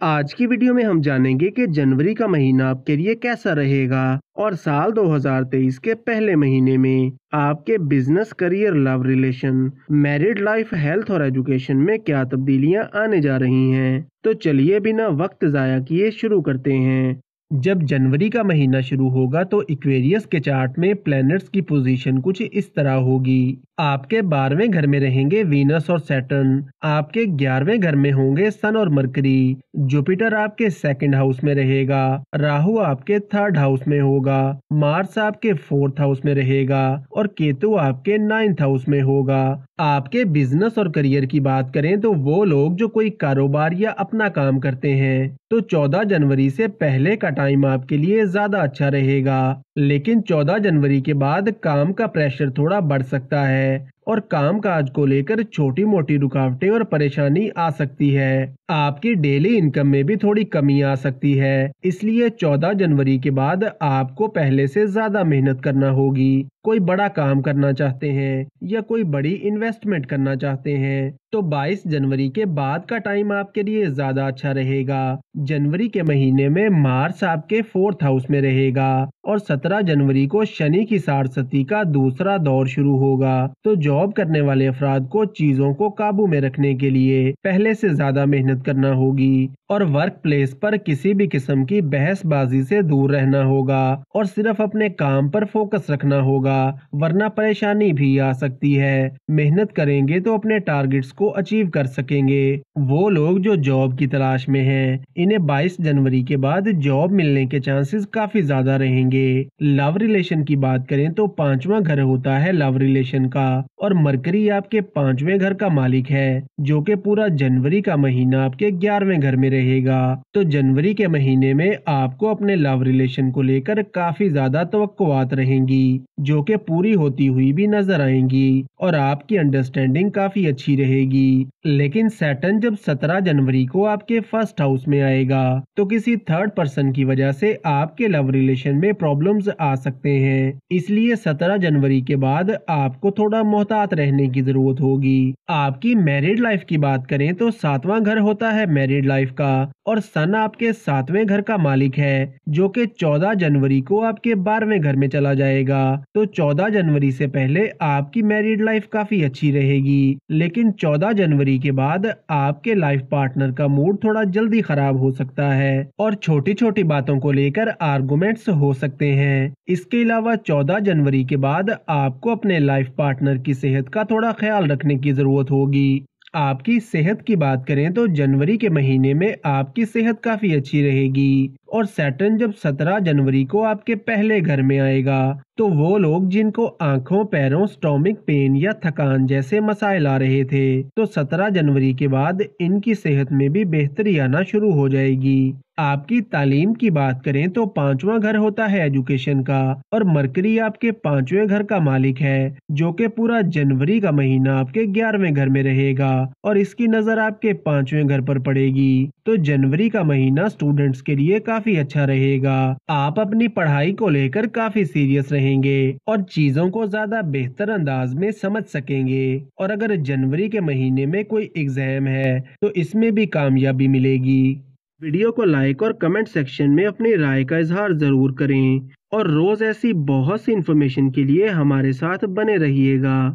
आज की वीडियो में हम जानेंगे कि जनवरी का महीना आपके लिए कैसा रहेगा और साल 2023 के पहले महीने में आपके business, career, love relation, married life, health और एजुकेशन में क्या तब्दीलियां आने जा रही हैं। तो चलिए बिना वक्त ज़ाया किए शुरू करते हैं। जब जनवरी का महीना शुरू होगा तो इक्वेरियस के चार्ट में प्लैनेट्स की पोजीशन कुछ इस तरह होगी। आपके 12वें घर में रहेंगे वीनस और सैटर्न, आपके 11वें घर में होंगे सन और मरकरी, जुपिटर आपके सेकंड हाउस में रहेगा, राहु आपके थर्ड हाउस में होगा, मार्स आपके फोर्थ हाउस में रहेगा और केतु आपके नाइन्थ हाउस में होगा। आपके बिजनेस और करियर की बात करें तो वो लोग जो कोई कारोबार या अपना काम करते हैं तो 14 जनवरी से पहले का टाइम आपके लिए ज्यादा अच्छा रहेगा, लेकिन 14 जनवरी के बाद काम का प्रेशर थोड़ा बढ़ सकता है और काम काज को लेकर छोटी मोटी रुकावटें और परेशानी आ सकती है। आपकी डेली इनकम में भी थोड़ी कमी आ सकती है, इसलिए 14 जनवरी के बाद आपको पहले से ज्यादा मेहनत करना होगी। कोई बड़ा काम करना चाहते हैं या कोई बड़ी इन्वेस्टमेंट करना चाहते हैं तो 22 जनवरी के बाद का टाइम आपके लिए ज्यादा अच्छा रहेगा। जनवरी के महीने में मार्स आपके फोर्थ हाउस में रहेगा और 17 जनवरी को शनि की साढ़सती का दूसरा दौर शुरू होगा। तो जॉब करने वाले अफराद को चीजों को काबू में रखने के लिए पहले से ज्यादा मेहनत करना होगी और वर्क प्लेस पर किसी भी किस्म की बहसबाजी से दूर रहना होगा और सिर्फ अपने काम पर फोकस रखना होगा, वरना परेशानी भी आ सकती है। मेहनत करेंगे तो अपने टारगेट्स को अचीव कर सकेंगे। वो लोग जो जॉब की तलाश में हैं, इन्हें 22 जनवरी के बाद जॉब मिलने के चांसेस काफी ज्यादा रहेंगे। लव रिलेशन की बात करें तो 5वां घर होता है लव रिलेशन का और मरकरी आपके 5वें घर का मालिक है, जो कि पूरा जनवरी का महीना आपके 11वें घर में रहेगा। तो जनवरी के महीने में आपको अपने लव रिलेशन को लेकर काफी ज्यादा तवक्कुआत रहेंगी, जो कि पूरी होती हुई भी नजर आएंगी और आपकी अंडरस्टैंडिंग काफी अच्छी रहेगी। लेकिन सैटर्न जब 17 जनवरी को आपके फर्स्ट हाउस में आएगा तो किसी थर्ड पर्सन की वजह से आपके लव रिलेशन में प्रॉब्लम्स आ सकते हैं, इसलिए 17 जनवरी के बाद आपको थोड़ा मोहतात रहने की जरूरत होगी। आपकी मैरिड लाइफ की बात करें तो 7वां घर होता है मैरिड लाइफ का और सन आपके 7वें घर का मालिक है, जो कि 14 जनवरी को आपके 12वें घर में चला जाएगा। तो 14 जनवरी से पहले आपकी मैरिड लाइफ काफी अच्छी रहेगी, लेकिन 14 जनवरी के बाद आपके लाइफ पार्टनर का मूड थोड़ा जल्दी खराब हो सकता है और छोटी छोटी बातों को लेकर आर्गुमेंट्स हो सकते हैं। इसके अलावा 14 जनवरी के बाद आपको अपने लाइफ पार्टनर की सेहत का थोड़ा ख्याल रखने की जरूरत होगी। आपकी सेहत की बात करें तो जनवरी के महीने में आपकी सेहत काफी अच्छी रहेगी और सैटर्न जब 17 जनवरी को आपके पहले घर में आएगा तो वो लोग जिनको आंखों, पैरों, स्टोमिक पेन या थकान जैसे मसाइल आ रहे थे तो 17 जनवरी के बाद इनकी सेहत में भी बेहतरी आना शुरू हो जाएगी। आपकी तालीम की बात करें तो 5वां घर होता है एजुकेशन का और मरकरी आपके 5वें घर का मालिक है, जो कि पूरा जनवरी का महीना आपके 11वें घर में रहेगा और इसकी नजर आपके 5वें घर पर पड़ेगी। तो जनवरी का महीना स्टूडेंट्स के लिए काफी अच्छा रहेगा। आप अपनी पढ़ाई को लेकर काफी सीरियस रहेंगे और चीजों को ज्यादा बेहतर अंदाज में समझ सकेंगे और अगर जनवरी के महीने में कोई एग्जाम है तो इसमें भी कामयाबी मिलेगी। वीडियो को लाइक और कमेंट सेक्शन में अपनी राय का इजहार जरूर करें और रोज ऐसी बहुत सी इन्फॉर्मेशन के लिए हमारे साथ बने रहिएगा।